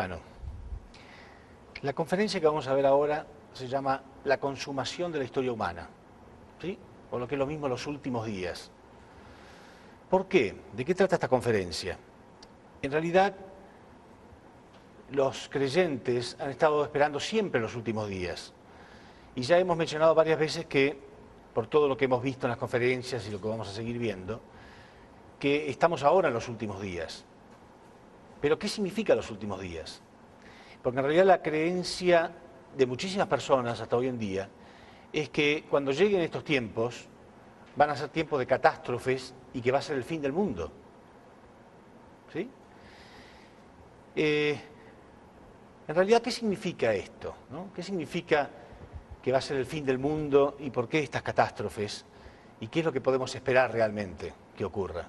Bueno, la conferencia que vamos a ver ahora se llama La consumación de la historia humana, ¿sí? O lo que es lo mismo, los últimos días. ¿Por qué? ¿De qué trata esta conferencia? En realidad, los creyentes han estado esperando siempre los últimos días. Y ya hemos mencionado varias veces que, por todo lo que hemos visto en las conferencias y lo que vamos a seguir viendo, que estamos ahora en los últimos días. Pero ¿qué significa los últimos días? Porque en realidad la creencia de muchísimas personas hasta hoy en día es que cuando lleguen estos tiempos van a ser tiempos de catástrofes y que va a ser el fin del mundo. ¿Sí? En realidad, ¿qué significa esto? ¿No? ¿Qué significa que va a ser el fin del mundo y por qué estas catástrofes? ¿Y qué es lo que podemos esperar realmente que ocurra?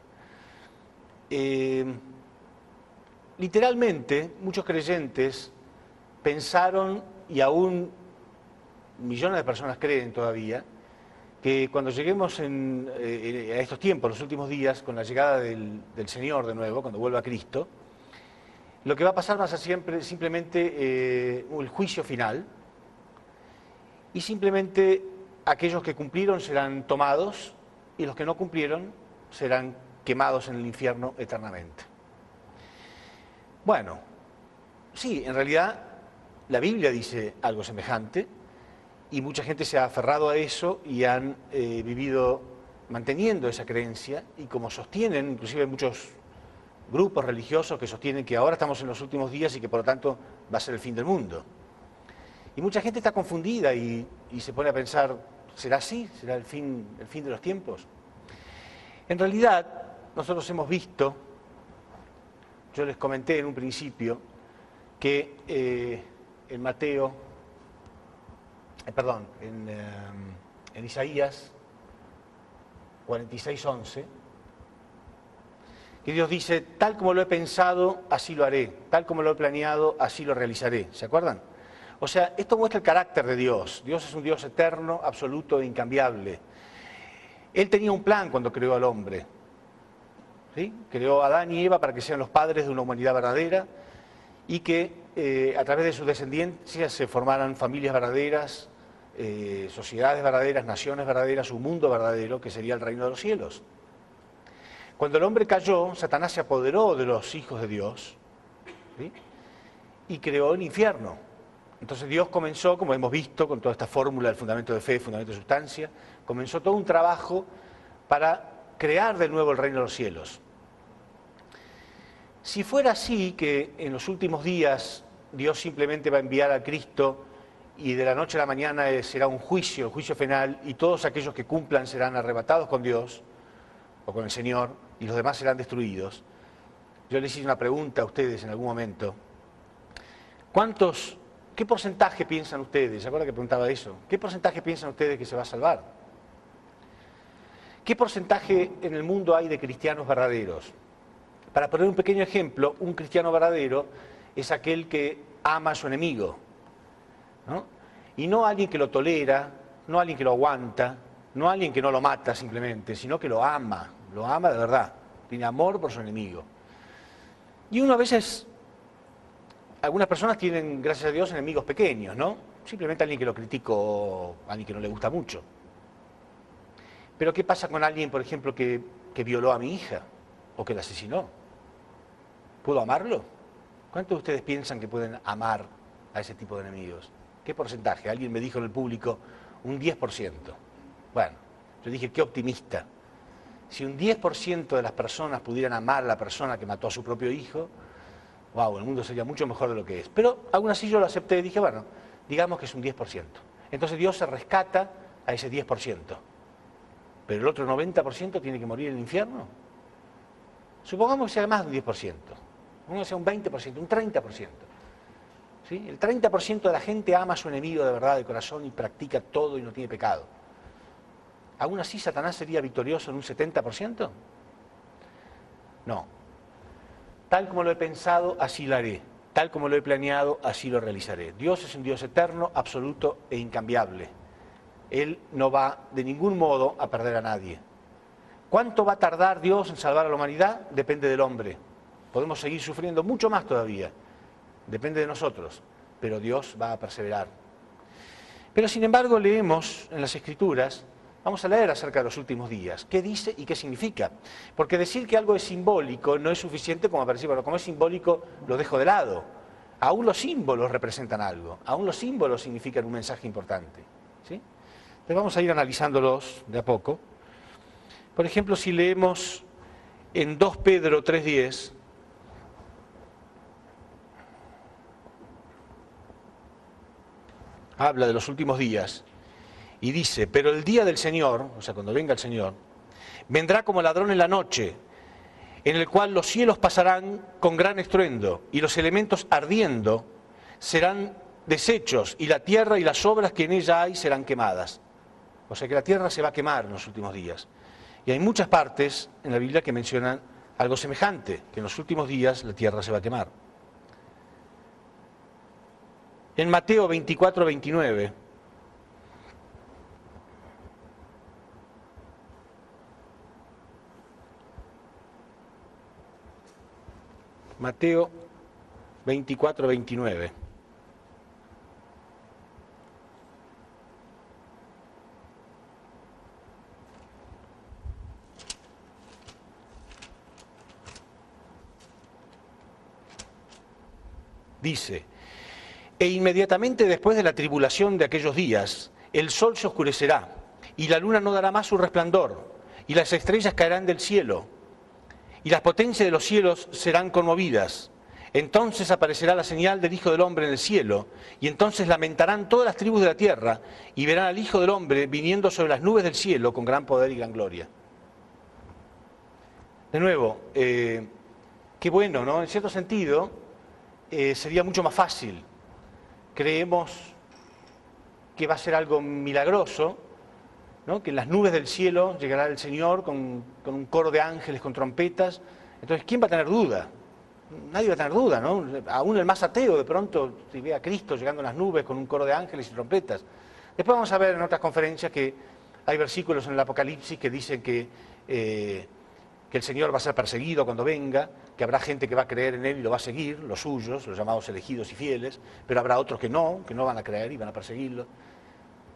Literalmente, muchos creyentes pensaron, y aún millones de personas creen todavía, que cuando lleguemos a estos tiempos, los últimos días, con la llegada del Señor de nuevo, cuando vuelva Cristo, lo que va a pasar va a ser simplemente el juicio final, y simplemente aquellos que cumplieron serán tomados y los que no cumplieron serán quemados en el infierno eternamente. Bueno, sí, en realidad la Biblia dice algo semejante y mucha gente se ha aferrado a eso y han vivido manteniendo esa creencia, y como sostienen, inclusive muchos grupos religiosos que sostienen que ahora estamos en los últimos días y que por lo tanto va a ser el fin del mundo. Y mucha gente está confundida y se pone a pensar, ¿será así? ¿Será el fin de los tiempos? En realidad, nosotros hemos visto, yo les comenté en un principio, que en Mateo, en Isaías 46:11, que Dios dice, tal como lo he pensado, así lo haré, tal como lo he planeado, así lo realizaré. ¿Se acuerdan? O sea, esto muestra el carácter de Dios. Dios es un Dios eterno, absoluto e incambiable. Él tenía un plan cuando creó al hombre. ¿Sí? Creó a Adán y Eva para que sean los padres de una humanidad verdadera y que a través de sus descendencias se formaran familias verdaderas, sociedades verdaderas, naciones verdaderas, un mundo verdadero que sería el reino de los cielos. Cuando el hombre cayó, Satanás se apoderó de los hijos de Dios, ¿sí? Y creó el infierno. Entonces Dios comenzó, como hemos visto, con toda esta fórmula del fundamento de fe, fundamento de sustancia, comenzó todo un trabajo para crear de nuevo el reino de los cielos. Si fuera así, que en los últimos días Dios simplemente va a enviar a Cristo y de la noche a la mañana será un juicio, el juicio final, y todos aquellos que cumplan serán arrebatados con Dios o con el Señor y los demás serán destruidos, yo les hice una pregunta a ustedes en algún momento. ¿Qué porcentaje piensan ustedes? ¿Se acuerdan que preguntaba eso? ¿Qué porcentaje piensan ustedes que se va a salvar? ¿Qué porcentaje en el mundo hay de cristianos verdaderos? Para poner un pequeño ejemplo, un cristiano verdadero es aquel que ama a su enemigo, ¿no? Y no alguien que lo tolera, no alguien que lo aguanta, no alguien que no lo mata simplemente, sino que lo ama de verdad, tiene amor por su enemigo. Y uno a veces, algunas personas tienen, gracias a Dios, enemigos pequeños, ¿no? Simplemente alguien que lo critica o alguien que no le gusta mucho. Pero ¿qué pasa con alguien, por ejemplo, que violó a mi hija o que la asesinó? ¿Puedo amarlo? ¿Cuántos de ustedes piensan que pueden amar a ese tipo de enemigos? ¿Qué porcentaje? Alguien me dijo en el público, un 10%. Bueno, yo dije, qué optimista. Si un 10% de las personas pudieran amar a la persona que mató a su propio hijo, wow, el mundo sería mucho mejor de lo que es. Pero aún así yo lo acepté y dije, bueno, digamos que es un 10%. Entonces Dios se rescata a ese 10%. Pero el otro 90% tiene que morir en el infierno. Supongamos que sea más de un 10%. Supongamos que sea un 20%, un 30%. ¿Sí? El 30% de la gente ama a su enemigo de verdad, de corazón, y practica todo y no tiene pecado. ¿Aún así Satanás sería victorioso en un 70%? No. Tal como lo he pensado, así lo haré. Tal como lo he planeado, así lo realizaré. Dios es un Dios eterno, absoluto e incambiable. Él no va de ningún modo a perder a nadie. ¿Cuánto va a tardar Dios en salvar a la humanidad? Depende del hombre. Podemos seguir sufriendo mucho más todavía. depende de nosotros, pero Dios va a perseverar. Pero sin embargo leemos en las Escrituras, vamos a leer acerca de los últimos días, qué dice y qué significa. Porque decir que algo es simbólico no es suficiente como para decir, bueno, como es simbólico lo dejo de lado. Aún los símbolos representan algo, aún los símbolos significan un mensaje importante, ¿sí? Entonces vamos a ir analizándolos de a poco. Por ejemplo, si leemos en 2 Pedro 3:10, habla de los últimos días y dice, pero el día del Señor, o sea, cuando venga el Señor, vendrá como ladrón en la noche, en el cual los cielos pasarán con gran estruendo y los elementos ardiendo serán deshechos y la tierra y las obras que en ella hay serán quemadas. O sea que la tierra se va a quemar en los últimos días. Y hay muchas partes en la Biblia que mencionan algo semejante, que en los últimos días la tierra se va a quemar. En Mateo 24:29, Mateo 24:29. Dice, e inmediatamente después de la tribulación de aquellos días, el sol se oscurecerá, y la luna no dará más su resplandor, y las estrellas caerán del cielo, y las potencias de los cielos serán conmovidas. Entonces aparecerá la señal del Hijo del Hombre en el cielo, y entonces lamentarán todas las tribus de la tierra, y verán al Hijo del Hombre viniendo sobre las nubes del cielo con gran poder y gran gloria. De nuevo, qué bueno, ¿no? En cierto sentido, sería mucho más fácil. Creemos que va a ser algo milagroso, ¿no? Que en las nubes del cielo llegará el Señor con un coro de ángeles, con trompetas. Entonces, ¿quién va a tener duda? Nadie va a tener duda, ¿no? Aún el más ateo de pronto si ve a Cristo llegando en las nubes con un coro de ángeles y trompetas. Después vamos a ver en otras conferencias que hay versículos en el Apocalipsis que dicen que el Señor va a ser perseguido cuando venga, que habrá gente que va a creer en Él y lo va a seguir, los suyos, los llamados elegidos y fieles, pero habrá otros que no van a creer y van a perseguirlo.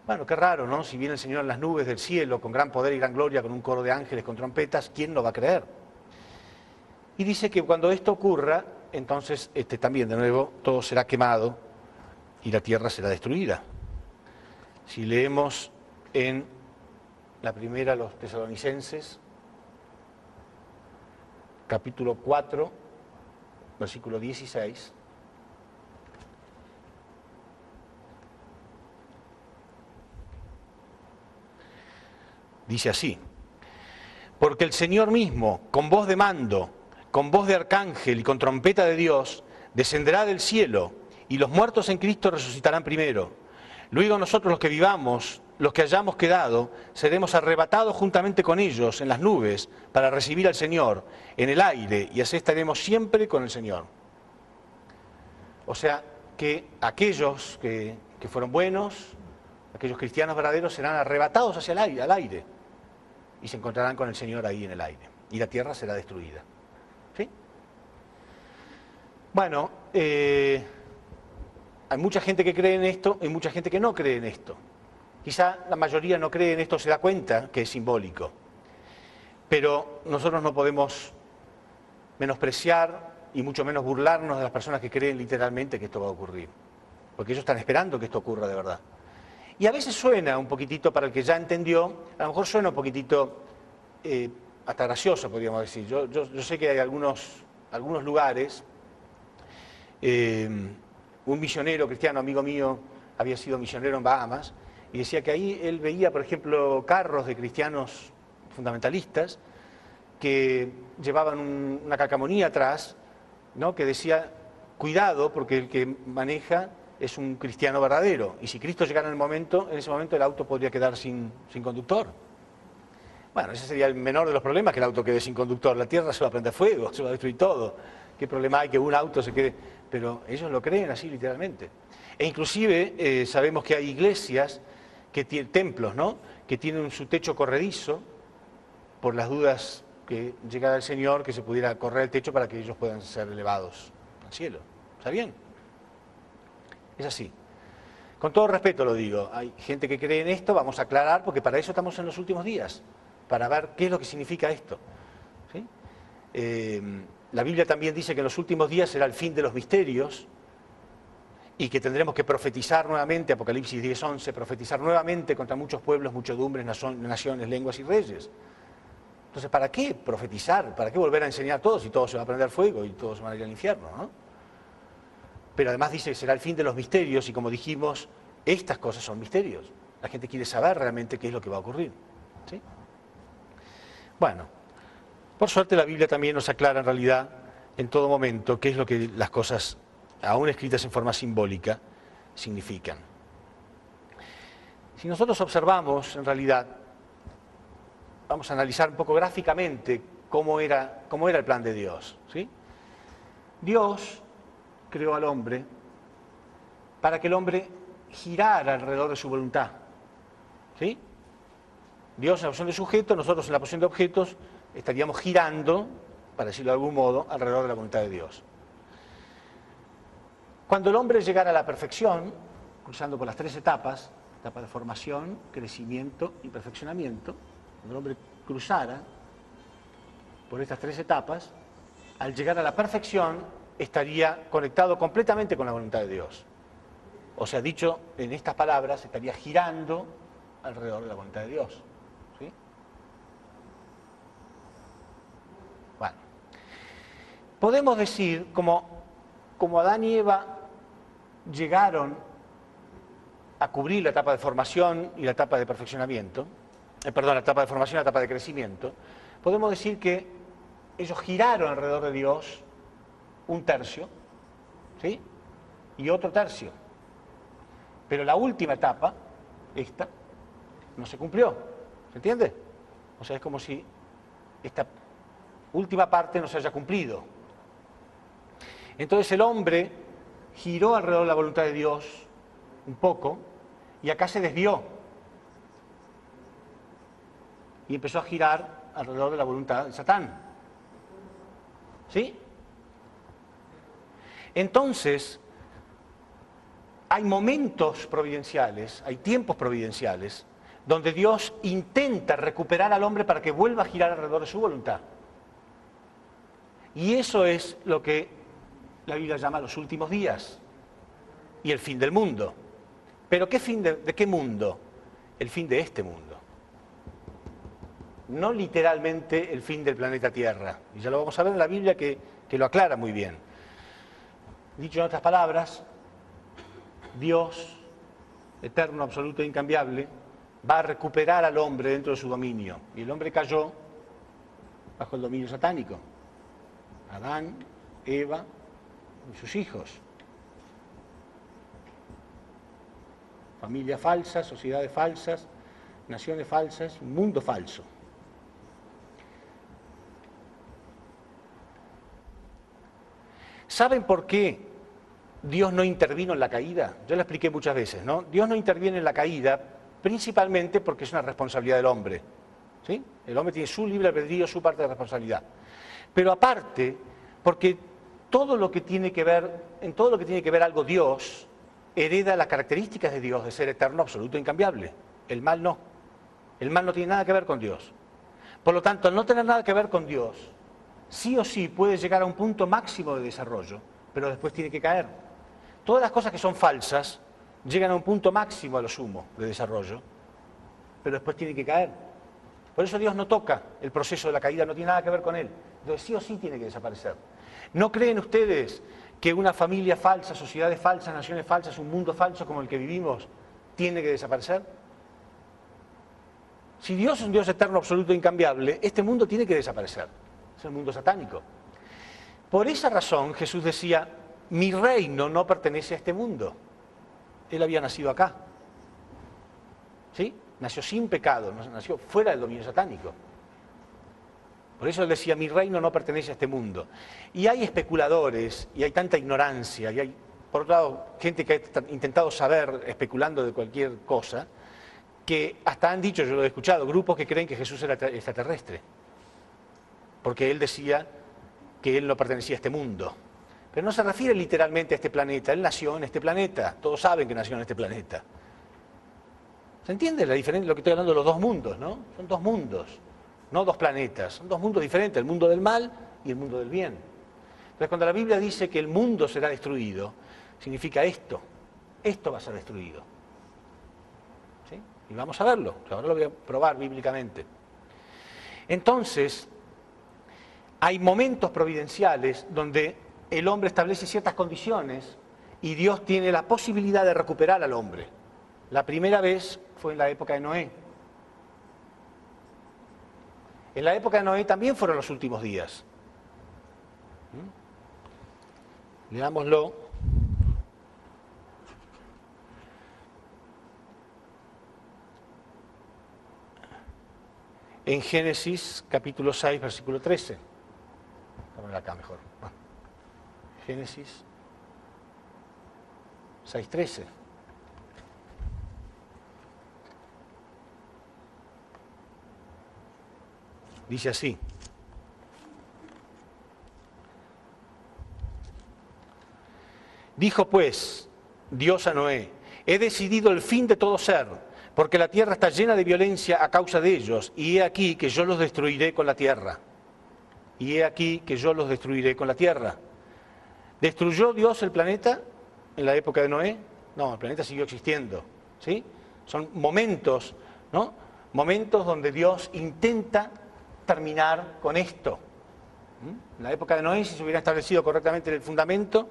Bueno, qué raro, ¿no? Si viene el Señor en las nubes del cielo, con gran poder y gran gloria, con un coro de ángeles, con trompetas, ¿quién no va a creer? Y dice que cuando esto ocurra, entonces también, de nuevo, todo será quemado y la tierra será destruida. Si leemos en la primera a los Tesalonicenses, capítulo 4, versículo 16. Dice así, porque el Señor mismo, con voz de mando, con voz de arcángel y con trompeta de Dios, descenderá del cielo, y los muertos en Cristo resucitarán primero. Luego nosotros los que vivamos, los que hayamos quedado, seremos arrebatados juntamente con ellos en las nubes para recibir al Señor en el aire, y así estaremos siempre con el Señor. O sea, que aquellos que fueron buenos, aquellos cristianos verdaderos, serán arrebatados hacia al aire, y se encontrarán con el Señor ahí en el aire, y la tierra será destruida. ¿Sí? Bueno, hay mucha gente que cree en esto y mucha gente que no cree en esto. Quizá la mayoría no cree en esto, se da cuenta que es simbólico. Pero nosotros no podemos menospreciar y mucho menos burlarnos de las personas que creen literalmente que esto va a ocurrir. Porque ellos están esperando que esto ocurra de verdad. Y a veces suena un poquitito, para el que ya entendió, a lo mejor suena un poquitito hasta gracioso, podríamos decir. Yo sé que hay algunos lugares, un misionero cristiano, amigo mío, había sido misionero en Bahamas, y decía que ahí él veía, por ejemplo, carros de cristianos fundamentalistas que llevaban una calcamonía atrás, ¿no? Que decía, cuidado, porque el que maneja es un cristiano verdadero, y si Cristo llegara en ese momento el auto podría quedar sin conductor. Bueno, ese sería el menor de los problemas, que el auto quede sin conductor. La tierra se va a prender fuego, se va a destruir todo. ¿Qué problema hay que un auto se quede? Pero ellos lo creen así literalmente. E inclusive sabemos que hay iglesias, templos, ¿no? Que tienen su techo corredizo, por las dudas que llegara el Señor, que se pudiera correr el techo para que ellos puedan ser elevados al cielo. ¿Está bien? Es así. Con todo respeto lo digo, hay gente que cree en esto, vamos a aclarar, porque para eso estamos en los últimos días, para ver qué es lo que significa esto. ¿Sí? La Biblia también dice que en los últimos días será el fin de los misterios y que tendremos que profetizar nuevamente, Apocalipsis 10:11, profetizar nuevamente contra muchos pueblos, muchedumbres, naciones, lenguas y reyes. Entonces, ¿para qué profetizar? ¿Para qué volver a enseñar todo si todo se va a prender fuego y todos van a ir al infierno, ¿no? Pero además dice que será el fin de los misterios y como dijimos, estas cosas son misterios. La gente quiere saber realmente qué es lo que va a ocurrir. ¿Sí? Bueno, por suerte la Biblia también nos aclara en realidad en todo momento qué es lo que las cosas, aún escritas en forma simbólica, significan. Si nosotros observamos en realidad, vamos a analizar un poco gráficamente cómo era el plan de Dios. ¿Sí? Dios creó al hombre para que el hombre girara alrededor de su voluntad. ¿Sí? Dios en la posición de sujeto, nosotros en la posición de objetos, estaríamos girando, para decirlo de algún modo, alrededor de la voluntad de Dios. Cuando el hombre llegara a la perfección, cruzando por las 3 etapas, etapa de formación, crecimiento y perfeccionamiento, cuando el hombre cruzara por estas 3 etapas, al llegar a la perfección, estaría conectado completamente con la voluntad de Dios. O sea, dicho en estas palabras, estaría girando alrededor de la voluntad de Dios. ¿Sí? Bueno, podemos decir, como Adán y Eva llegaron a cubrir la etapa de formación y la etapa de perfeccionamiento, la etapa de formación y la etapa de crecimiento, podemos decir que ellos giraron alrededor de Dios un tercio, ¿sí? Y otro tercio. Pero la última etapa, esta, no se cumplió. ¿Se entiende? O sea, es como si esta última parte no se haya cumplido. Entonces el hombre giró alrededor de la voluntad de Dios un poco y acá se desvió. Y empezó a girar alrededor de la voluntad de Satán. ¿Sí? Entonces, hay momentos providenciales, hay tiempos providenciales, donde Dios intenta recuperar al hombre para que vuelva a girar alrededor de su voluntad. Y eso es lo que la Biblia llama los últimos días y el fin del mundo. ¿Pero qué fin de qué mundo? El fin de este mundo. No literalmente el fin del planeta Tierra. Y ya lo vamos a ver en la Biblia que lo aclara muy bien. Dicho en otras palabras, Dios, eterno, absoluto e incambiable, va a recuperar al hombre dentro de su dominio. Y el hombre cayó bajo el dominio satánico. Adán, Eva y sus hijos. Familias falsas, sociedades falsas, naciones falsas, un mundo falso. ¿Saben por qué Dios no intervino en la caída? Yo lo expliqué muchas veces, ¿no? Dios no interviene en la caída principalmente porque es una responsabilidad del hombre. ¿Sí? El hombre tiene su libre albedrío, su parte de responsabilidad. Pero aparte, porque en todo lo que tiene que ver algo Dios, hereda las características de Dios de ser eterno, absoluto e incambiable. El mal no. El mal no tiene nada que ver con Dios. Por lo tanto, al no tener nada que ver con Dios, sí o sí puede llegar a un punto máximo de desarrollo, pero después tiene que caer. Todas las cosas que son falsas llegan a un punto máximo a lo sumo de desarrollo, pero después tienen que caer. Por eso Dios no toca el proceso de la caída, no tiene nada que ver con él. Entonces sí o sí tiene que desaparecer. ¿No creen ustedes que una familia falsa, sociedades falsas, naciones falsas, un mundo falso como el que vivimos, tiene que desaparecer? Si Dios es un Dios eterno, absoluto e incambiable, este mundo tiene que desaparecer. Es el mundo satánico. Por esa razón Jesús decía, mi reino no pertenece a este mundo. Él había nacido acá. ¿Sí? Nació sin pecado, nació fuera del dominio satánico. Por eso él decía, mi reino no pertenece a este mundo. Y hay especuladores, y hay tanta ignorancia, y hay, por otro lado, gente que ha intentado saber, especulando de cualquier cosa, que hasta han dicho, yo lo he escuchado, grupos que creen que Jesús era extraterrestre. Porque él decía que él no pertenecía a este mundo. Pero no se refiere literalmente a este planeta. Él nació en este planeta. Todos saben que nació en este planeta. ¿Se entiende la diferencia? Lo que estoy hablando de los dos mundos, ¿no? Son dos mundos, no dos planetas. Son dos mundos diferentes, el mundo del mal y el mundo del bien. Entonces, cuando la Biblia dice que el mundo será destruido, significa esto. Esto va a ser destruido. ¿Sí? Y vamos a verlo. Ahora lo voy a probar bíblicamente. Entonces, hay momentos providenciales donde el hombre establece ciertas condiciones y Dios tiene la posibilidad de recuperar al hombre. La primera vez fue en la época de Noé. En la época de Noé también fueron los últimos días. Leámoslo. En Génesis capítulo 6, versículo 13. Vamos a poner acá mejor. Génesis 6, 13. Dice así. Dijo pues Dios a Noé: he decidido el fin de todo ser, porque la tierra está llena de violencia a causa de ellos, y he aquí que yo los destruiré con la tierra. Y he aquí que yo los destruiré con la tierra. ¿Destruyó Dios el planeta en la época de Noé? No, el planeta siguió existiendo. ¿Sí? Son momentos, ¿no? Momentos donde Dios intenta terminar con esto. En la época de Noé, si se hubiera establecido correctamente el fundamento,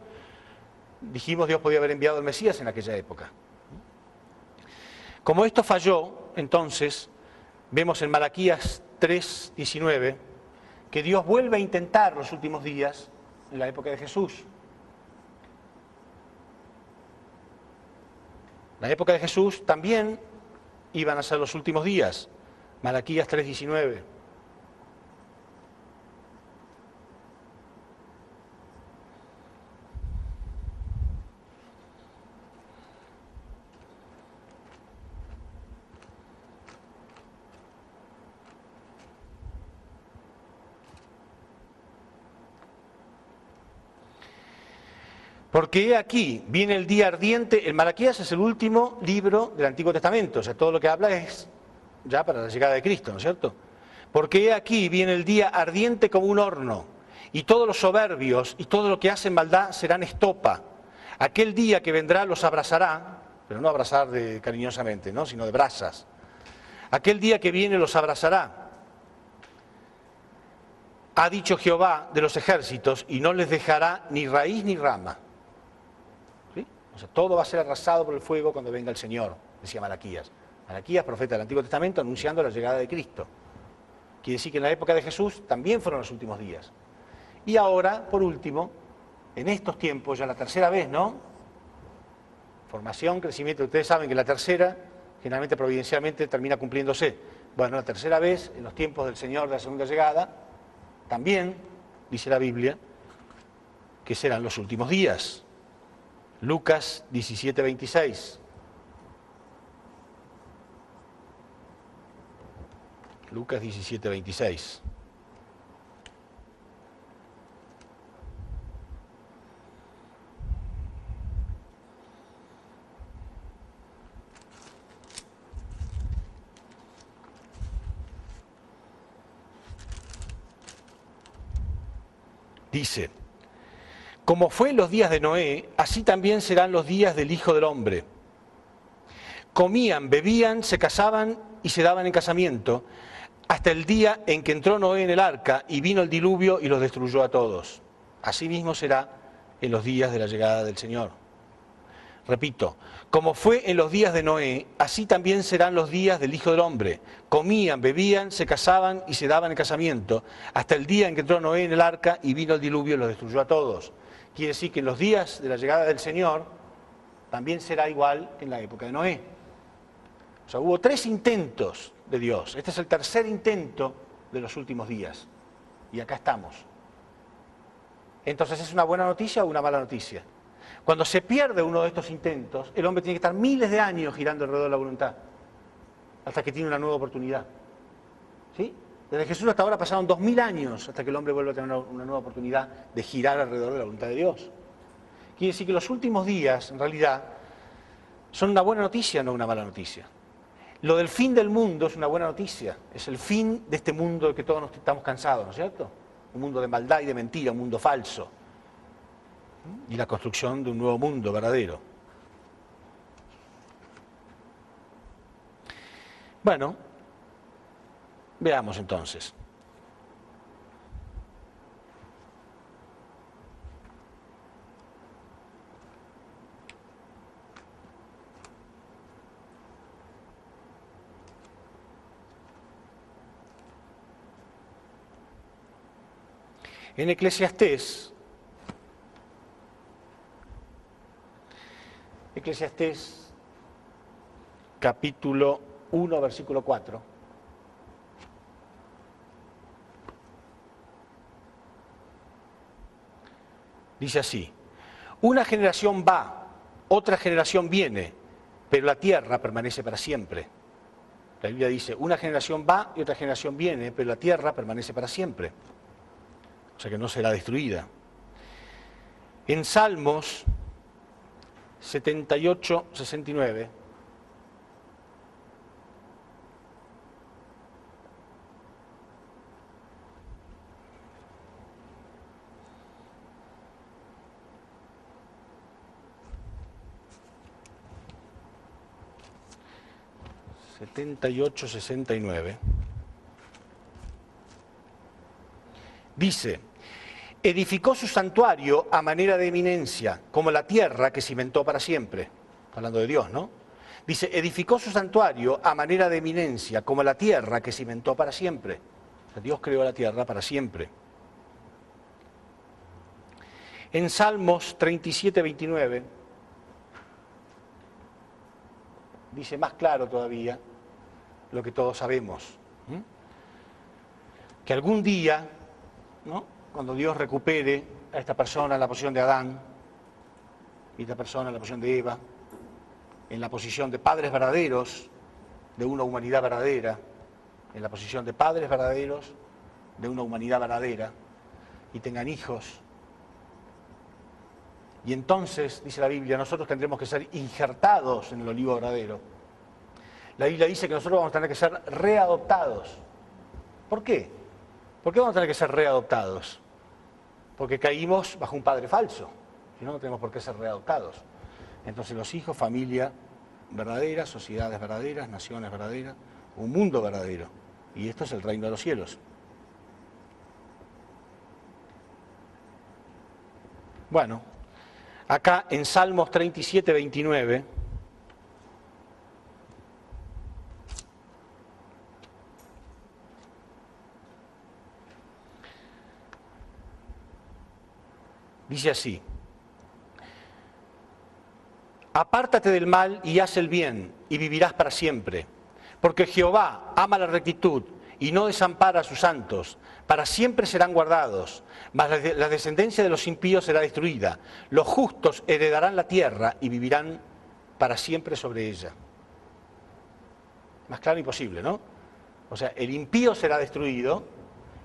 dijimos Dios podía haber enviado al Mesías en aquella época. Como esto falló, entonces, vemos en Malaquías 3:19 que Dios vuelve a intentar los últimos días en la época de Jesús. En la época de Jesús también iban a ser los últimos días. Malaquías 3:19. Porque he aquí, viene el día ardiente. El Malaquías es el último libro del Antiguo Testamento, o sea, todo lo que habla es ya para la llegada de Cristo, ¿no es cierto? Porque he aquí, viene el día ardiente como un horno, y todos los soberbios y todo lo que hacen maldad serán estopa. Aquel día que vendrá los abrazará, pero no abrazar cariñosamente, ¿no? Sino de brasas. Aquel día que viene los abrazará. Ha dicho Jehová de los ejércitos, y no les dejará ni raíz ni rama. O sea, todo va a ser arrasado por el fuego cuando venga el Señor, decía Malaquías. Malaquías, profeta del Antiguo Testamento, anunciando la llegada de Cristo. Quiere decir que en la época de Jesús también fueron los últimos días. Y ahora, por último, en estos tiempos, ya la tercera vez, ¿no? Formación, crecimiento. Ustedes saben que la tercera, generalmente providencialmente, termina cumpliéndose. Bueno, la tercera vez, en los tiempos del Señor de la segunda llegada, también, dice la Biblia, que serán los últimos días. Lucas 17:26. Lucas 17:26. Dice: como fue en los días de Noé, así también serán los días del Hijo del Hombre. Comían, bebían, se casaban y se daban en casamiento, hasta el día en que entró Noé en el arca y vino el diluvio y los destruyó a todos. Así mismo será en los días de la llegada del Señor. Repito, como fue en los días de Noé, así también serán los días del Hijo del Hombre. Comían, bebían, se casaban y se daban en casamiento, hasta el día en que entró Noé en el arca y vino el diluvio y los destruyó a todos. Quiere decir que en los días de la llegada del Señor también será igual que en la época de Noé. O sea, hubo 3 intentos de Dios. Este es el tercer intento de los últimos días. Y acá estamos. Entonces, ¿es una buena noticia o una mala noticia? Cuando se pierde uno de estos intentos, el hombre tiene que estar miles de años girando alrededor de la voluntad, hasta que tiene una nueva oportunidad. ¿Sí? Desde Jesús hasta ahora pasaron 2000 años hasta que el hombre vuelva a tener una nueva oportunidad de girar alrededor de la voluntad de Dios. Quiere decir que los últimos días, en realidad, son una buena noticia, no una mala noticia. Lo del fin del mundo es una buena noticia. Es el fin de este mundo de que todos nos estamos cansados, ¿no es cierto? Un mundo de maldad y de mentira, un mundo falso. Y la construcción de un nuevo mundo verdadero. Bueno, veamos entonces. En Eclesiastés capítulo 1, versículo 4, dice así: una generación va, otra generación viene, pero la tierra permanece para siempre. La Biblia dice, una generación va y otra generación viene, pero la tierra permanece para siempre. O sea que no será destruida. En Salmos 78, 69, dice: edificó su santuario a manera de eminencia, como la tierra que cimentó para siempre. Hablando de Dios, ¿no? Dice, edificó su santuario a manera de eminencia, como la tierra que cimentó para siempre. O sea, Dios creó la tierra para siempre. En Salmos 37, 29, dice más claro todavía lo que todos sabemos. Que algún día, ¿no?, cuando Dios recupere a esta persona en la posición de Adán, y esta persona en la posición de Eva, en la posición de padres verdaderos de una humanidad verdadera, en la posición de padres verdaderos de una humanidad verdadera, y tengan hijos. Y entonces, dice la Biblia, nosotros tendremos que ser injertados en el olivo verdadero. La Biblia dice que nosotros vamos a tener que ser readoptados. ¿Por qué? ¿Por qué vamos a tener que ser readoptados? Porque caímos bajo un padre falso. Si no, no tenemos por qué ser readoptados. Entonces los hijos, familia verdadera, sociedades verdaderas, naciones verdaderas, un mundo verdadero. Y esto es el reino de los cielos. Bueno, acá en Salmos 37, 29, dice así: apártate del mal y haz el bien, y vivirás para siempre. Porque Jehová ama la rectitud y no desampara a sus santos. Para siempre serán guardados, mas la descendencia de los impíos será destruida. Los justos heredarán la tierra y vivirán para siempre sobre ella. Más claro imposible, ¿no? O sea, el impío será destruido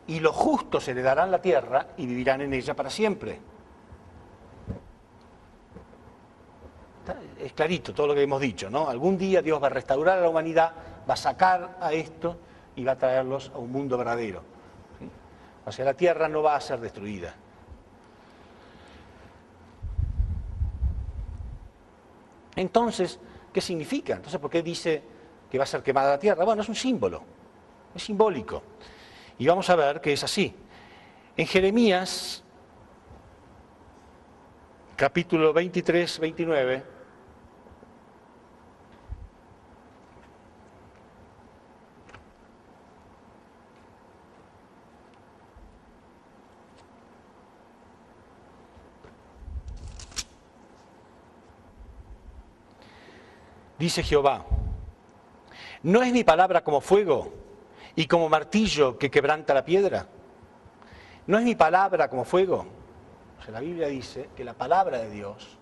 y los justos heredarán la tierra y vivirán en ella para siempre. Es clarito todo lo que hemos dicho, ¿no? Algún día Dios va a restaurar a la humanidad, va a sacar a esto y va a traerlos a un mundo verdadero. ¿Sí? O sea, la tierra no va a ser destruida. Entonces, ¿qué significa? Entonces, ¿por qué dice que va a ser quemada la tierra? Bueno, es un símbolo, es simbólico. Y vamos a ver que es así. En Jeremías, capítulo 23, 29, dice Jehová: ¿no es mi palabra como fuego y como martillo que quebranta la piedra? ¿No es mi palabra como fuego? O sea, la Biblia dice que la palabra de Dios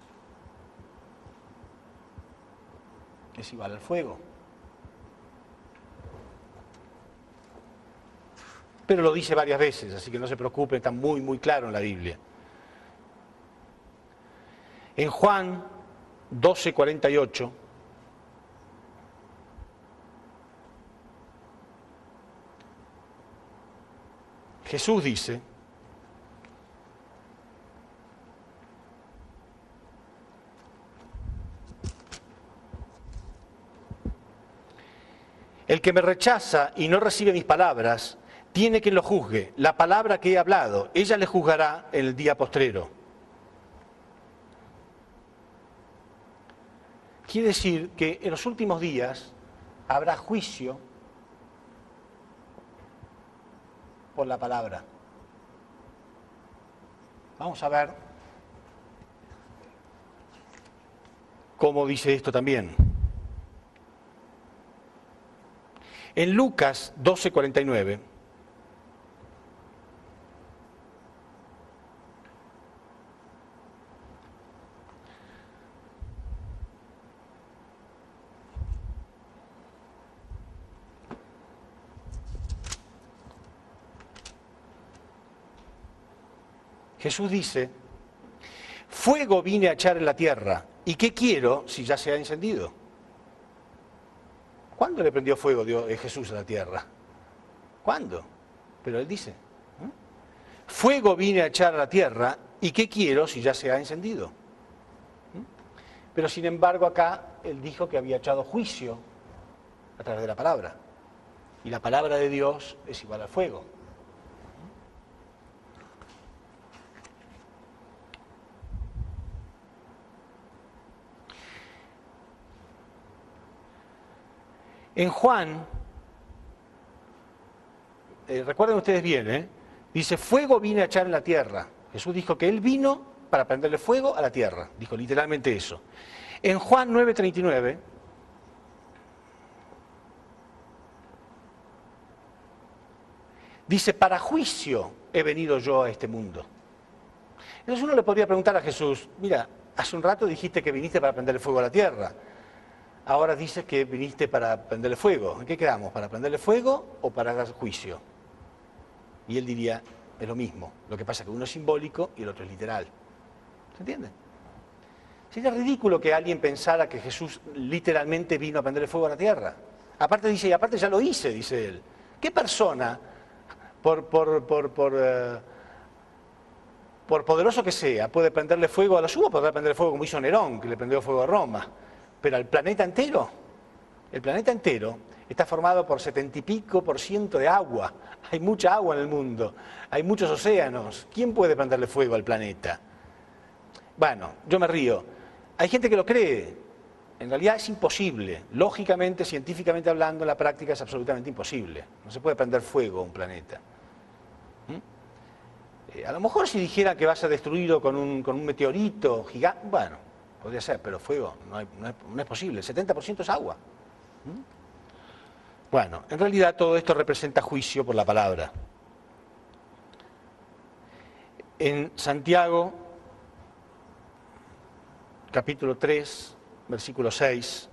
es igual al fuego. pero lo dice varias veces, así que no se preocupen, está muy, muy claro en la Biblia. En Juan 12:48, Jesús dice: el que me rechaza y no recibe mis palabras, tiene quien lo juzgue. La palabra que he hablado, ella le juzgará en el día postrero. Quiere decir que en los últimos días habrá juicio por la palabra. Vamos a ver cómo dice esto también. En Lucas 12:49, Jesús dice: fuego vine a echar en la tierra, ¿y qué quiero si ya se ha encendido? ¿Cuándo le prendió fuego Jesús a la tierra? ¿Cuándo? Pero él dice: fuego vine a echar a la tierra, ¿y qué quiero si ya se ha encendido? Pero sin embargo acá él dijo que había echado juicio a través de la palabra. Y la palabra de Dios es igual al fuego. En Juan, recuerden ustedes bien, dice: fuego vine a echar en la tierra. Jesús dijo que él vino para prenderle fuego a la tierra. Dijo literalmente eso. En Juan 9:39, dice: para juicio he venido yo a este mundo. Entonces uno le podría preguntar a Jesús: mira, hace un rato dijiste que viniste para prenderle fuego a la tierra. Ahora dices que viniste para prenderle fuego. ¿En qué quedamos? ¿Para prenderle fuego o para dar juicio? Y él diría: es lo mismo. Lo que pasa es que uno es simbólico y el otro es literal. ¿Se entiende? Sería ridículo que alguien pensara que Jesús literalmente vino a prenderle fuego a la tierra. Aparte dice: y aparte ya lo hice, dice él. ¿Qué persona, por poderoso que sea, puede prenderle fuego a la suya? Podrá prenderle fuego como hizo Nerón, que le prendió fuego a Roma. Pero al planeta entero, el planeta entero está formado por 70 y pico % de agua. Hay mucha agua en el mundo, hay muchos océanos. ¿Quién puede prenderle fuego al planeta? Bueno, yo me río. Hay gente que lo cree. En realidad es imposible. Lógicamente, científicamente hablando, en la práctica es absolutamente imposible. No se puede prender fuego a un planeta. A lo mejor si dijera que va a ser destruido con un meteorito gigante, bueno, podría ser, pero fuego no es posible. El 70% es agua. Bueno, en realidad todo esto representa juicio por la palabra. En Santiago, capítulo 3, versículo 6,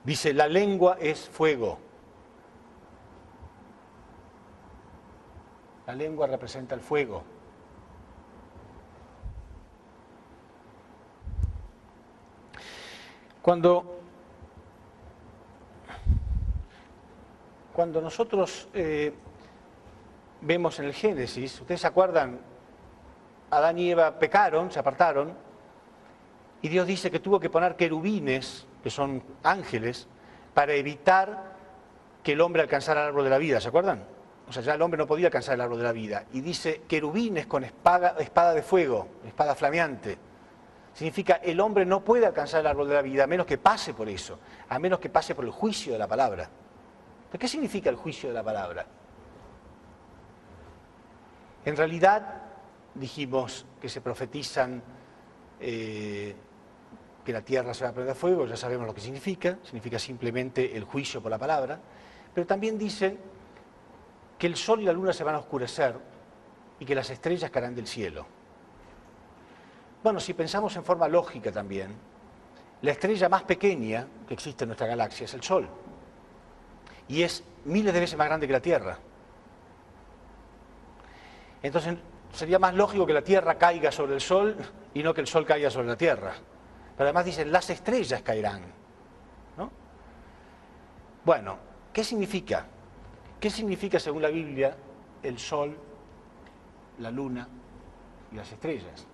dice: la lengua es fuego. La lengua representa el fuego. Cuando nosotros vemos en el Génesis, ¿ustedes se acuerdan? Adán y Eva pecaron, se apartaron, y Dios dice que tuvo que poner querubines, que son ángeles, para evitar que el hombre alcanzara el árbol de la vida, ¿se acuerdan? O sea, ya el hombre no podía alcanzar el árbol de la vida. Y dice querubines con espada de fuego, espada flameante. Significa, el hombre no puede alcanzar el árbol de la vida a menos que pase por eso, a menos que pase por el juicio de la palabra. ¿Pero qué significa el juicio de la palabra? En realidad, dijimos que se profetizan que la tierra se va a prender fuego, ya sabemos lo que significa simplemente el juicio por la palabra, pero también dicen que el sol y la luna se van a oscurecer y que las estrellas caerán del cielo. Bueno, si pensamos en forma lógica también, la estrella más pequeña que existe en nuestra galaxia es el Sol. y es miles de veces más grande que la Tierra. Entonces sería más lógico que la Tierra caiga sobre el Sol y no que el Sol caiga sobre la Tierra. Pero además dicen, las estrellas caerán, ¿no? Bueno, ¿qué significa? ¿Qué significa, según la Biblia, el Sol, la Luna y las estrellas?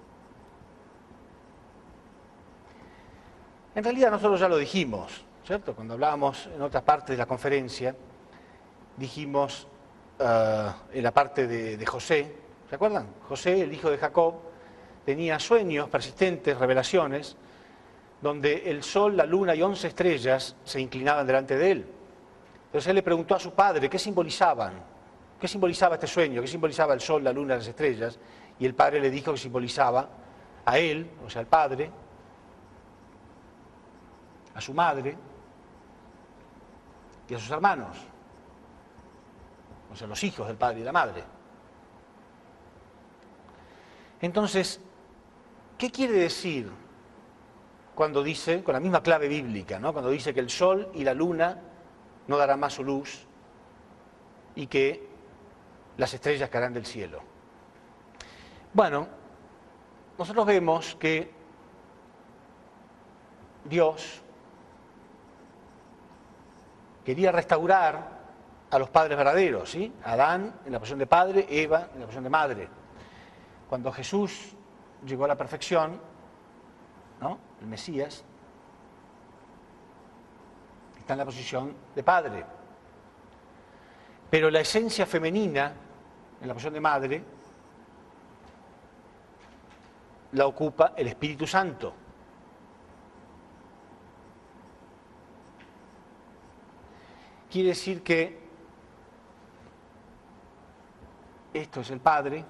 En realidad nosotros ya lo dijimos, ¿cierto? Cuando hablábamos en otra parte de la conferencia, dijimos en la parte de José, ¿se acuerdan? José, el hijo de Jacob, tenía sueños persistentes, revelaciones, donde el sol, la luna y 11 estrellas se inclinaban delante de él. Entonces él le preguntó a su padre qué simbolizaban, qué simbolizaba este sueño, qué simbolizaba el sol, la luna y las estrellas, y el padre le dijo que simbolizaba a él, o sea, al padre, a su madre y a sus hermanos, o sea, los hijos del padre y la madre. Entonces, ¿qué quiere decir cuando dice, con la misma clave bíblica, ¿no? Cuando dice que el sol y la luna no darán más su luz y que las estrellas caerán del cielo? Bueno, nosotros vemos que Dios quería restaurar a los padres verdaderos, ¿sí? Adán en la posición de padre, Eva en la posición de madre. Cuando Jesús llegó a la perfección, ¿no? El Mesías está en la posición de padre. Pero la esencia femenina, en la posición de madre, la ocupa el Espíritu Santo. Quiere decir que esto es el Padre,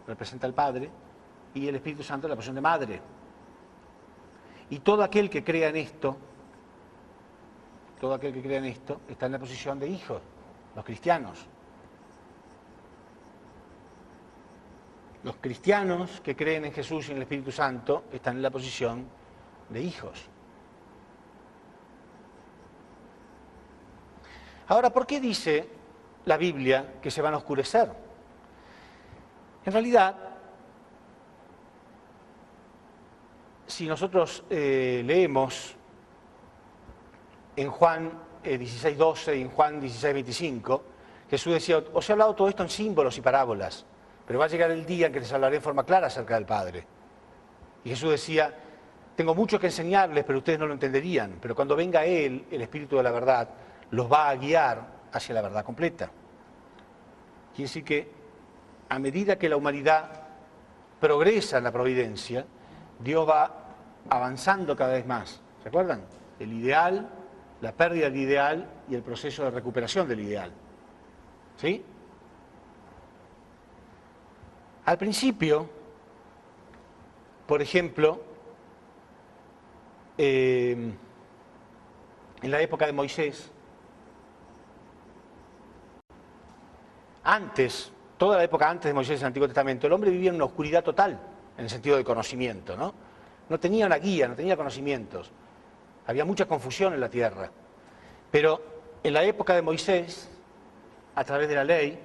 representa al Padre, y el Espíritu Santo en la posición de madre. Y todo aquel que crea en esto, está en la posición de hijos, los cristianos. Los cristianos que creen en Jesús y en el Espíritu Santo están en la posición de hijos. Ahora, ¿por qué dice la Biblia que se van a oscurecer? En realidad, si nosotros leemos en Juan 16:12 y en Juan 16:25, Jesús decía, os he hablado todo esto en símbolos y parábolas, pero va a llegar el día en que les hablaré en forma clara acerca del Padre. Y Jesús decía, tengo mucho que enseñarles, pero ustedes no lo entenderían, pero cuando venga Él, el Espíritu de la verdad, los va a guiar hacia la verdad completa. Quiere decir que a medida que la humanidad progresa en la providencia, Dios va avanzando cada vez más. ¿Se acuerdan? El ideal, la pérdida del ideal y el proceso de recuperación del ideal. ¿Sí? Al principio, por ejemplo, en la época de Moisés, toda la época antes de Moisés en el Antiguo Testamento, el hombre vivía en una oscuridad total, en el sentido de conocimiento, ¿no? No tenía una guía, no tenía conocimientos. Había mucha confusión en la tierra. Pero en la época de Moisés, a través de la ley,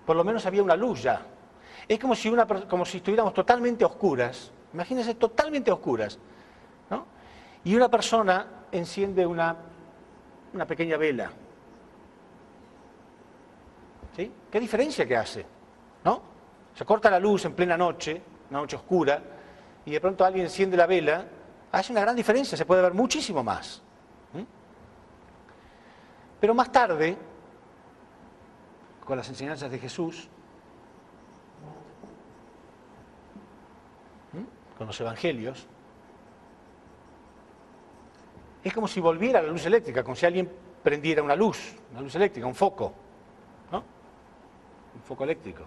por lo menos había una luz ya. Es como si estuviéramos totalmente oscuras, imagínense, totalmente oscuras, ¿no? Y una persona enciende una pequeña vela. ¿Sí? ¿Qué diferencia que hace? ¿No? Se corta la luz en plena noche, una noche oscura, y de pronto alguien enciende la vela, hace una gran diferencia, se puede ver muchísimo más. Pero más tarde, con las enseñanzas de Jesús, con los evangelios, es como si volviera la luz eléctrica, como si alguien prendiera una luz eléctrica, un foco, ¿no? Un foco eléctrico.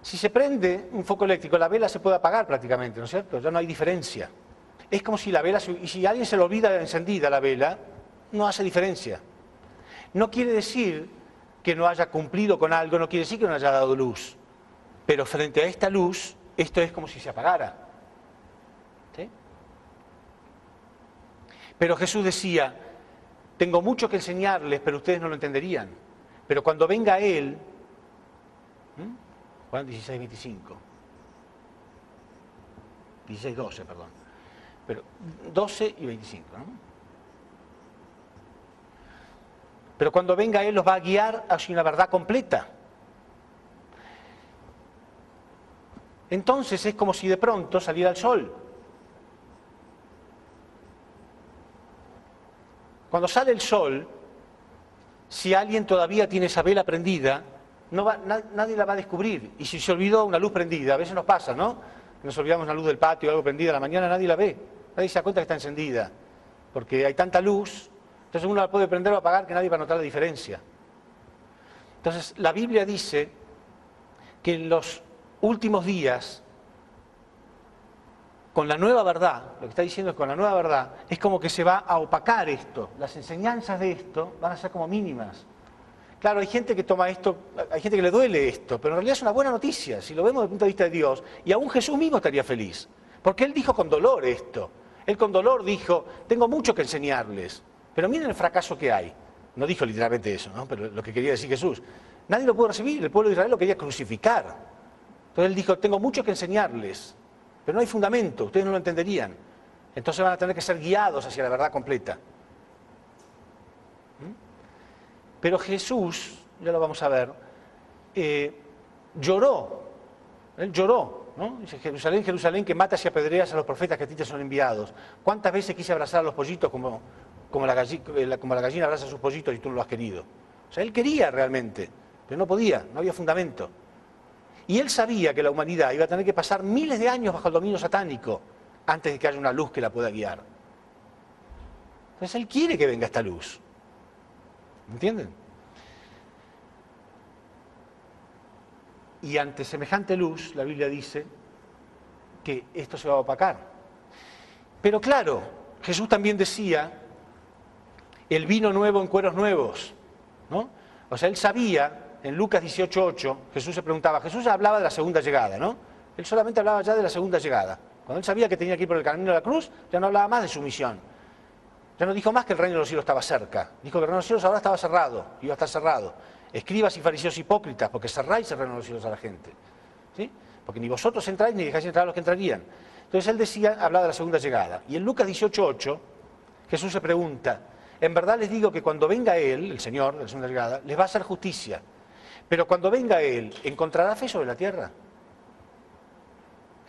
Si se prende un foco eléctrico, la vela se puede apagar prácticamente, ¿no es cierto? Ya no hay diferencia. Es como si la vela, y si alguien se le olvida encendida la vela, no hace diferencia. No quiere decir que no haya cumplido con algo, no quiere decir que no haya dado luz. Pero frente a esta luz, esto es como si se apagara. ¿Sí? Pero Jesús decía, tengo mucho que enseñarles, pero ustedes no lo entenderían. Pero cuando venga Él, Juan 16:25, 16:12, perdón, pero 12 y 25, ¿no? Pero cuando venga Él los va a guiar hacia una verdad completa. Entonces es como si de pronto saliera el sol. Cuando sale el sol, si alguien todavía tiene esa vela prendida, nadie la va a descubrir. Y si se olvidó una luz prendida, a veces nos pasa, ¿no? Nos olvidamos una luz del patio o algo prendida a la mañana, nadie la ve. Nadie se da cuenta que está encendida. Porque hay tanta luz, entonces uno la puede prender o apagar que nadie va a notar la diferencia. Entonces la Biblia dice que en los últimos días, con la nueva verdad, lo que está diciendo es con la nueva verdad, es como que se va a opacar esto. Las enseñanzas de esto van a ser como mínimas. Claro, hay gente que toma esto, hay gente que le duele esto, pero en realidad es una buena noticia, si lo vemos desde el punto de vista de Dios, y aún Jesús mismo estaría feliz, porque Él dijo con dolor esto. Él con dolor dijo, tengo mucho que enseñarles, pero miren el fracaso que hay. No dijo literalmente eso, ¿no? Pero lo que quería decir Jesús. Nadie lo pudo recibir, el pueblo de Israel lo quería crucificar. Entonces Él dijo, tengo mucho que enseñarles, pero no hay fundamento, ustedes no lo entenderían. Entonces van a tener que ser guiados hacia la verdad completa. Pero Jesús, ya lo vamos a ver, lloró. Él lloró, ¿no? Dice, Jerusalén, Jerusalén, que matas y apedreas a los profetas que a ti te son enviados. ¿Cuántas veces quise abrazar a los pollitos como la gallina abraza a sus pollitos y tú no lo has querido? O sea, él quería realmente, pero no podía, no había fundamento. Y él sabía que la humanidad iba a tener que pasar miles de años bajo el dominio satánico antes de que haya una luz que la pueda guiar. Entonces él quiere que venga esta luz. ¿Entienden? Y ante semejante luz, la Biblia dice que esto se va a opacar. Pero claro, Jesús también decía, el vino nuevo en cueros nuevos, ¿no? O sea, él sabía, en Lucas 18:8, Jesús se preguntaba, Jesús hablaba de la segunda llegada, ¿no? Él solamente hablaba ya de la segunda llegada. Cuando él sabía que tenía que ir por el camino de la cruz, ya no hablaba más de su misión. Ya no dijo más que el reino de los cielos estaba cerca. Dijo que el reino de los cielos ahora estaba cerrado, iba a estar cerrado. Escribas y fariseos hipócritas, porque cerráis el reino de los cielos a la gente. ¿Sí? Porque ni vosotros entráis ni dejáis entrar a los que entrarían. Entonces él decía, hablaba de la segunda llegada. Y en Lucas 18:8, Jesús se pregunta, en verdad les digo que cuando venga Él, el Señor de la segunda llegada, les va a hacer justicia. Pero cuando venga Él, ¿encontrará fe sobre la tierra?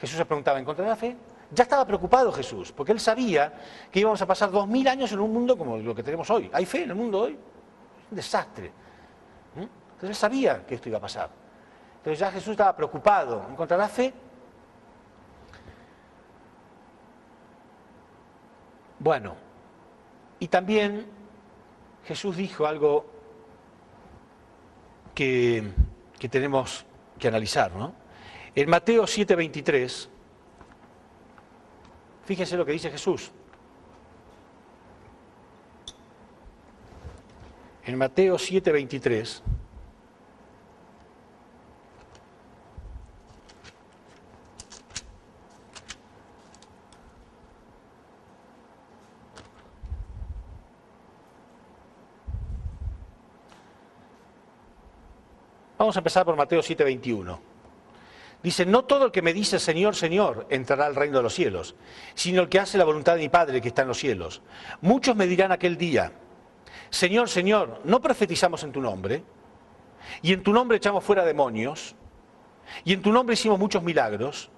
Jesús se preguntaba, ¿encontrará fe? Ya estaba preocupado Jesús, porque él sabía que íbamos a pasar 2000 años en un mundo como lo que tenemos hoy. ¿Hay fe en el mundo hoy? Es un desastre. Entonces él sabía que esto iba a pasar. Entonces ya Jesús estaba preocupado. ¿Encontrará fe? Bueno, y también Jesús dijo algo que tenemos que analizar, ¿no? En Mateo 7:23, fíjense lo que dice Jesús. En Mateo 7:23, vamos a empezar por Mateo 7:21. Dice, no todo el que me dice Señor, Señor, entrará al reino de los cielos, sino el que hace la voluntad de mi Padre que está en los cielos. Muchos me dirán aquel día, Señor, Señor, ¿no profetizamos en tu nombre? Y en tu nombre echamos fuera demonios, y en tu nombre hicimos muchos milagros.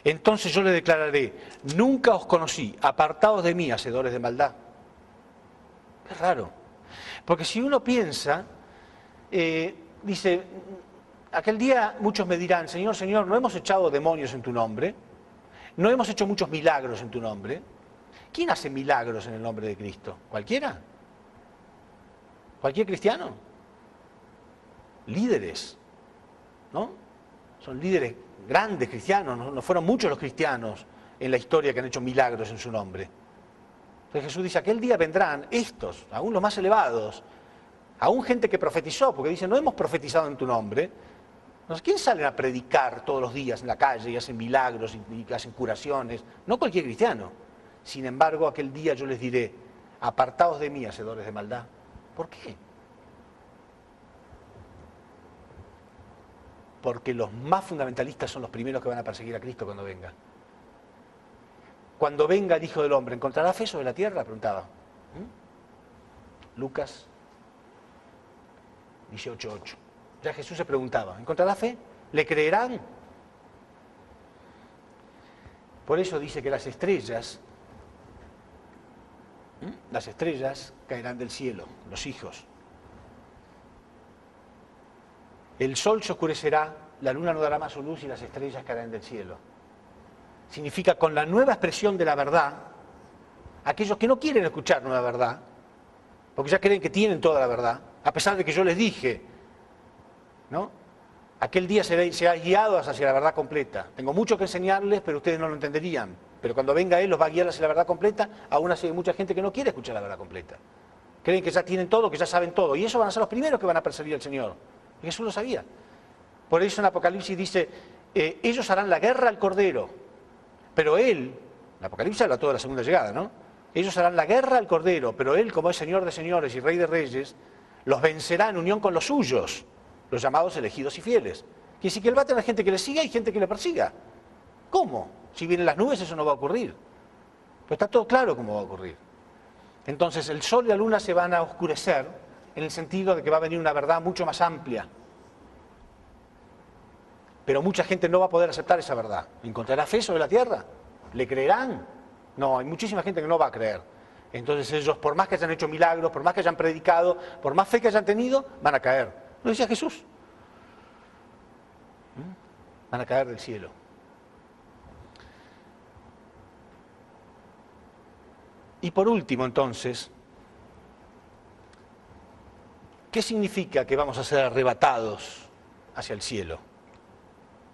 Entonces yo les declararé, nunca os conocí, apartados de mí, hacedores de maldad. Es raro, porque si uno piensa, dice, aquel día muchos me dirán, Señor, Señor, ¿no hemos echado demonios en tu nombre? ¿No hemos hecho muchos milagros en tu nombre? ¿Quién hace milagros en el nombre de Cristo? ¿Cualquiera? ¿Cualquier cristiano? Líderes, ¿no? Son líderes grandes cristianos, no fueron muchos los cristianos en la historia que han hecho milagros en su nombre. Entonces Jesús dice, aquel día vendrán estos, aún los más elevados, aún gente que profetizó, porque dicen, no hemos profetizado en tu nombre. Entonces, ¿quién salen a predicar todos los días en la calle y hacen milagros y hacen curaciones? No cualquier cristiano. Sin embargo, aquel día yo les diré, apartaos de mí, hacedores de maldad. ¿Por qué? Porque los más fundamentalistas son los primeros que van a perseguir a Cristo cuando venga. Cuando venga el Hijo del Hombre, ¿encontrará fe sobre la tierra? Preguntaba. Lucas 18:8. Ya Jesús se preguntaba, ¿encontrará fe? ¿Le creerán? Por eso dice que las estrellas caerán del cielo, los hijos. El sol se oscurecerá, la luna no dará más su luz y las estrellas caerán del cielo. Significa, con la nueva expresión de la verdad, aquellos que no quieren escuchar nueva verdad, porque ya creen que tienen toda la verdad, a pesar de que yo les dije, ¿no? Aquel día será guiado hacia la verdad completa. Tengo mucho que enseñarles, pero ustedes no lo entenderían. Pero cuando venga Él los va a guiar hacia la verdad completa. Aún así hay mucha gente que no quiere escuchar la verdad completa. Creen que ya tienen todo, que ya saben todo. Y esos van a ser los primeros que van a perseguir al Señor. Y Jesús lo sabía. Por eso en Apocalipsis dice, ellos harán la guerra al Cordero. Pero Él, en Apocalipsis habla toda la segunda llegada, ¿no? Ellos harán la guerra al Cordero, pero Él, como es Señor de señores y Rey de reyes, los vencerá en unión con los suyos, los llamados elegidos y fieles. Quiere decir que Él va a tener gente que le siga y gente que le persiga. ¿Cómo? Si vienen las nubes eso no va a ocurrir. Pero está todo claro cómo va a ocurrir. Entonces el sol y la luna se van a oscurecer en el sentido de que va a venir una verdad mucho más amplia. Pero mucha gente no va a poder aceptar esa verdad. ¿Encontrará fe sobre la tierra? ¿Le creerán? No, hay muchísima gente que no va a creer. Entonces ellos, por más que hayan hecho milagros, por más que hayan predicado, por más fe que hayan tenido, van a caer. Lo decía Jesús. Van a caer del cielo. Y por último, entonces, ¿qué significa que vamos a ser arrebatados hacia el cielo?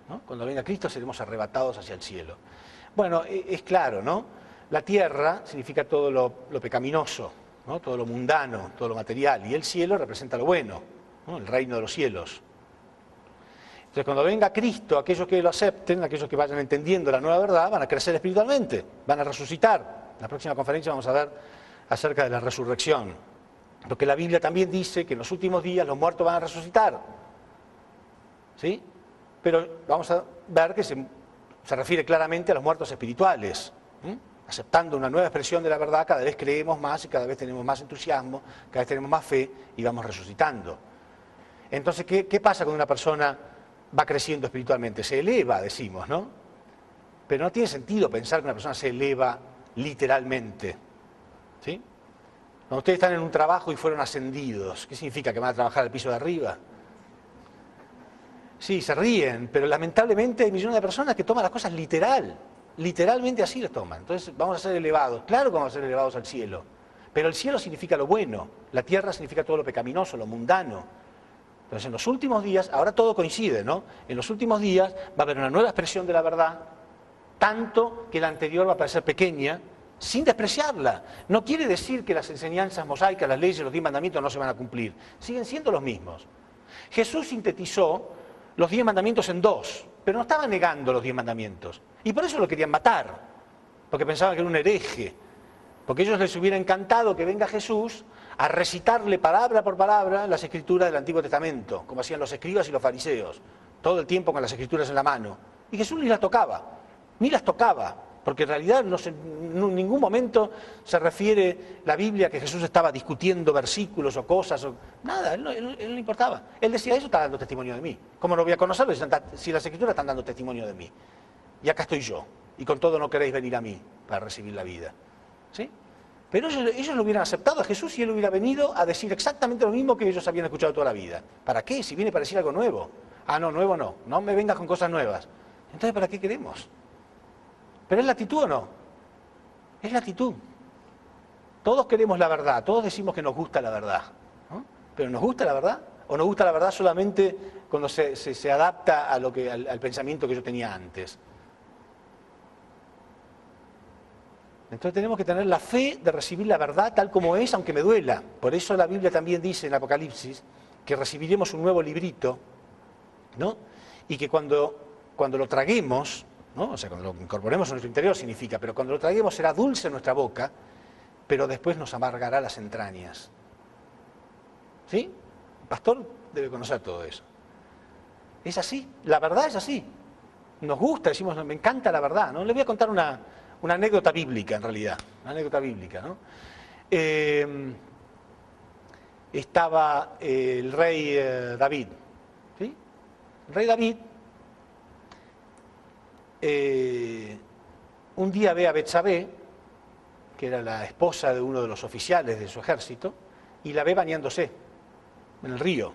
¿No? Cuando venga Cristo seremos arrebatados hacia el cielo. Bueno, es claro, ¿no? La tierra significa todo lo pecaminoso, ¿no? Todo lo mundano, todo lo material, y el cielo representa lo bueno, ¿no? El reino de los cielos. Entonces, cuando venga Cristo, aquellos que lo acepten, aquellos que vayan entendiendo la nueva verdad, van a crecer espiritualmente, van a resucitar. En la próxima conferencia vamos a ver acerca de la resurrección, porque la Biblia también dice que en los últimos días los muertos van a resucitar, ¿sí? Pero vamos a ver que se refiere claramente a los muertos espirituales. Aceptando una nueva expresión de la verdad, cada vez creemos más y cada vez tenemos más entusiasmo, cada vez tenemos más fe y vamos resucitando. Entonces, ¿qué pasa cuando una persona va creciendo espiritualmente? Se eleva, decimos, ¿no? Pero no tiene sentido pensar que una persona se eleva literalmente, ¿sí? Cuando ustedes están en un trabajo y fueron ascendidos, ¿qué significa? ¿Que van a trabajar al piso de arriba? Sí, se ríen, pero lamentablemente hay millones de personas que toman las cosas literalmente así las toman. Entonces vamos a ser elevados, claro que vamos a ser elevados al cielo, pero el cielo significa lo bueno, la tierra significa todo lo pecaminoso, lo mundano. Entonces en los últimos días, ahora todo coincide, ¿no? En los últimos días va a haber una nueva expresión de la verdad, tanto que la anterior va a parecer pequeña, sin despreciarla. No quiere decir que las enseñanzas mosaicas, las leyes, los 10 mandamientos no se van a cumplir, siguen siendo los mismos. Jesús sintetizó los 10 mandamientos en 2, pero no estaba negando los 10 mandamientos. Y por eso lo querían matar, porque pensaban que era un hereje. Porque a ellos les hubiera encantado que venga Jesús a recitarle palabra por palabra las escrituras del Antiguo Testamento, como hacían los escribas y los fariseos, todo el tiempo con las escrituras en la mano. Y Jesús ni las tocaba, porque en realidad en ningún momento se refiere la Biblia a que Jesús estaba discutiendo versículos o cosas, nada, él no le importaba. Él decía, eso está dando testimonio de mí. ¿Cómo no voy a conocerlo si las escrituras están dando testimonio de mí? Y acá estoy yo, y con todo no queréis venir a mí para recibir la vida. ¿Sí? Pero ellos lo hubieran aceptado a Jesús y Él hubiera venido a decir exactamente lo mismo que ellos habían escuchado toda la vida. ¿Para qué? Si viene para decir algo nuevo. Ah, no, nuevo no. No me vengas con cosas nuevas. Entonces, ¿para qué queremos? ¿Pero es la actitud o no? Es la actitud. Todos queremos la verdad, todos decimos que nos gusta la verdad, ¿no? ¿Pero nos gusta la verdad? ¿O nos gusta la verdad solamente cuando se adapta a al pensamiento que yo tenía antes? Entonces tenemos que tener la fe de recibir la verdad tal como es, aunque me duela. Por eso la Biblia también dice en Apocalipsis que recibiremos un nuevo librito, ¿no? Y que cuando lo traguemos, ¿no? O sea, cuando lo incorporemos en nuestro interior significa, pero cuando lo traguemos será dulce en nuestra boca pero después nos amargará las entrañas. ¿Sí? El pastor debe conocer todo eso. Es así, la verdad es así. Nos gusta, decimos, me encanta la verdad, ¿no? Le voy a contar una anécdota bíblica, en realidad. Una anécdota bíblica, ¿no? Estaba el rey David. ¿Sí? El rey David un día ve a Betsabé, que era la esposa de uno de los oficiales de su ejército, y la ve bañándose en el río.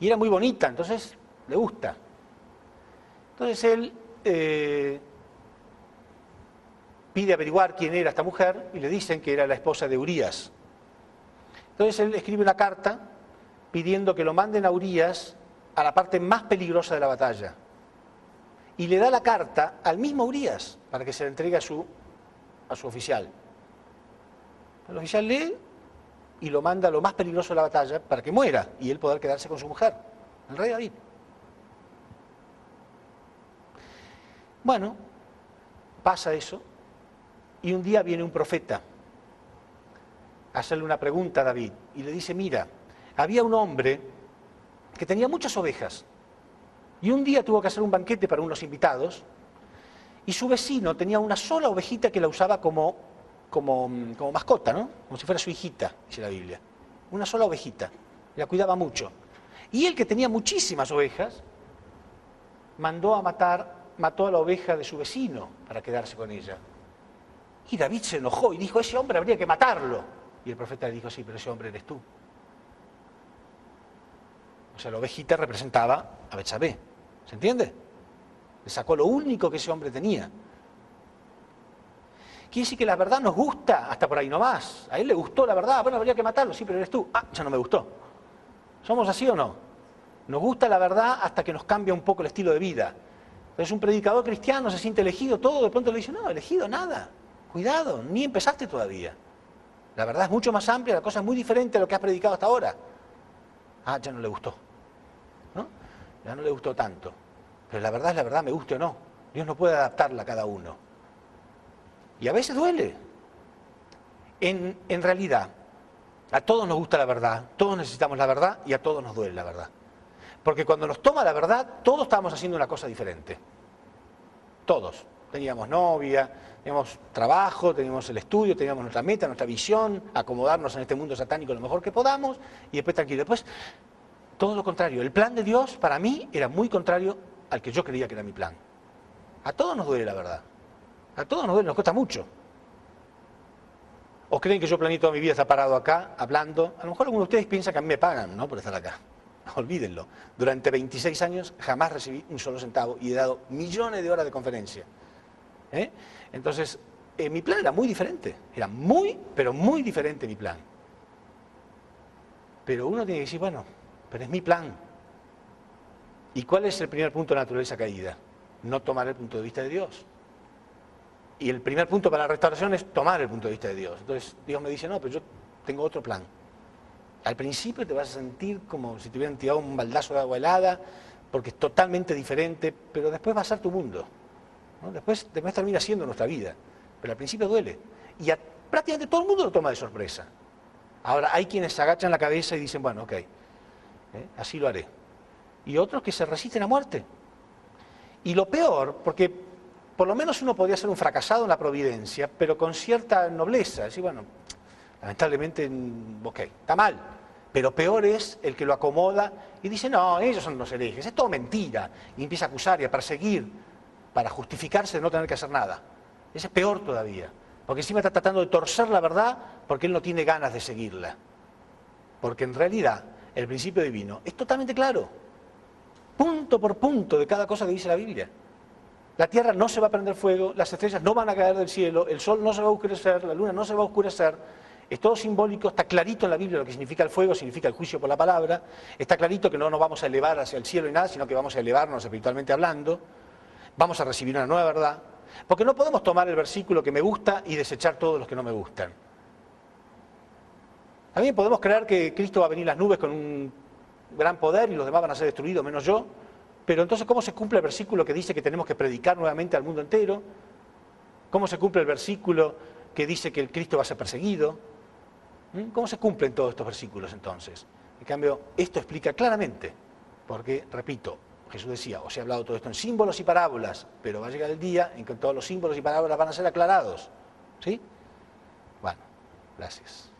Y era muy bonita, entonces le gusta. Entonces él pide averiguar quién era esta mujer y le dicen que era la esposa de Urías. Entonces él escribe una carta pidiendo que lo manden a Urías a la parte más peligrosa de la batalla. Y le da la carta al mismo Urías para que se la entregue a su oficial. El oficial lee y lo manda a lo más peligroso de la batalla para que muera y él poder quedarse con su mujer, el rey David. Bueno, pasa eso y un día viene un profeta a hacerle una pregunta a David y le dice, mira, había un hombre que tenía muchas ovejas y un día tuvo que hacer un banquete para unos invitados y su vecino tenía una sola ovejita que la usaba como mascota, ¿no? Como si fuera su hijita, dice la Biblia. Una sola ovejita, la cuidaba mucho. Y él, que tenía muchísimas ovejas, mató a la oveja de su vecino para quedarse con ella. Y David se enojó y dijo, ese hombre habría que matarlo. Y el profeta le dijo, sí, pero ese hombre eres tú. O sea, la ovejita representaba a Betsabé. ¿Se entiende? Le sacó lo único que ese hombre tenía. Quiere decir que la verdad nos gusta hasta por ahí nomás. A él le gustó la verdad, bueno, habría que matarlo, sí, pero eres tú. Ah, ya no me gustó. ¿Somos así o no? Nos gusta la verdad hasta que nos cambia un poco el estilo de vida. Entonces un predicador cristiano se siente elegido todo, de pronto le dice, no, elegido nada. Cuidado, ni empezaste todavía. La verdad es mucho más amplia, la cosa es muy diferente a lo que has predicado hasta ahora. Ah, ya no le gustó. ¿No? Ya no le gustó tanto. Pero la verdad es la verdad, me guste o no. Dios no puede adaptarla a cada uno. Y a veces duele. En realidad, a todos nos gusta la verdad, todos necesitamos la verdad y a todos nos duele la verdad. Porque cuando nos toma la verdad, todos estábamos haciendo una cosa diferente. Todos. Teníamos novia, teníamos trabajo, teníamos el estudio, teníamos nuestra meta, nuestra visión, acomodarnos en este mundo satánico lo mejor que podamos y después tranquilo. Después, todo lo contrario. El plan de Dios para mí era muy contrario al que yo creía que era mi plan. A todos nos duele la verdad. A todos nos duele, nos cuesta mucho. ¿O creen que yo planeé toda mi vida estar parado acá, hablando? A lo mejor algunos de ustedes piensan que a mí me pagan, ¿no?, por estar acá. Olvídenlo. Durante 26 años jamás recibí un solo centavo y he dado millones de horas de conferencia. Entonces, mi plan era muy diferente. Era muy, pero muy diferente mi plan. Pero uno tiene que decir, bueno, pero es mi plan. ¿Y cuál es el primer punto de naturaleza caída? No tomar el punto de vista de Dios. Y el primer punto para la restauración es tomar el punto de vista de Dios. Entonces Dios me dice, no, pero yo tengo otro plan. Al principio te vas a sentir como si te hubieran tirado un baldazo de agua helada, porque es totalmente diferente, pero después va a ser tu mundo, ¿no? Después termina siendo nuestra vida, pero al principio duele. Y prácticamente todo el mundo lo toma de sorpresa. Ahora, hay quienes se agachan la cabeza y dicen, bueno, ok, así lo haré. Y otros que se resisten a muerte. Y lo peor, porque por lo menos uno podría ser un fracasado en la providencia, pero con cierta nobleza. Decir, bueno, lamentablemente, ok, está mal. Pero peor es el que lo acomoda y dice, no, ellos son los herejes, es todo mentira. Y empieza a acusar y a perseguir para justificarse de no tener que hacer nada. Ese es peor todavía, porque encima está tratando de torcer la verdad porque él no tiene ganas de seguirla. Porque en realidad el principio divino es totalmente claro. Punto por punto de cada cosa que dice la Biblia. La tierra no se va a prender fuego, las estrellas no van a caer del cielo, el sol no se va a oscurecer, la luna no se va a oscurecer. Es todo simbólico, está clarito en la Biblia lo que significa el fuego, significa el juicio por la palabra. Está clarito que no nos vamos a elevar hacia el cielo y nada, sino que vamos a elevarnos espiritualmente hablando. Vamos a recibir una nueva verdad. Porque no podemos tomar el versículo que me gusta y desechar todos los que no me gustan. También podemos creer que Cristo va a venir en las nubes con un gran poder y los demás van a ser destruidos, menos yo. Pero entonces, ¿cómo se cumple el versículo que dice que tenemos que predicar nuevamente al mundo entero? ¿Cómo se cumple el versículo que dice que el Cristo va a ser perseguido. ¿Cómo se cumplen todos estos versículos entonces? En cambio, esto explica claramente, porque, repito, Jesús decía, os he hablado todo esto en símbolos y parábolas, pero va a llegar el día en que todos los símbolos y parábolas van a ser aclarados. ¿Sí? Bueno, gracias.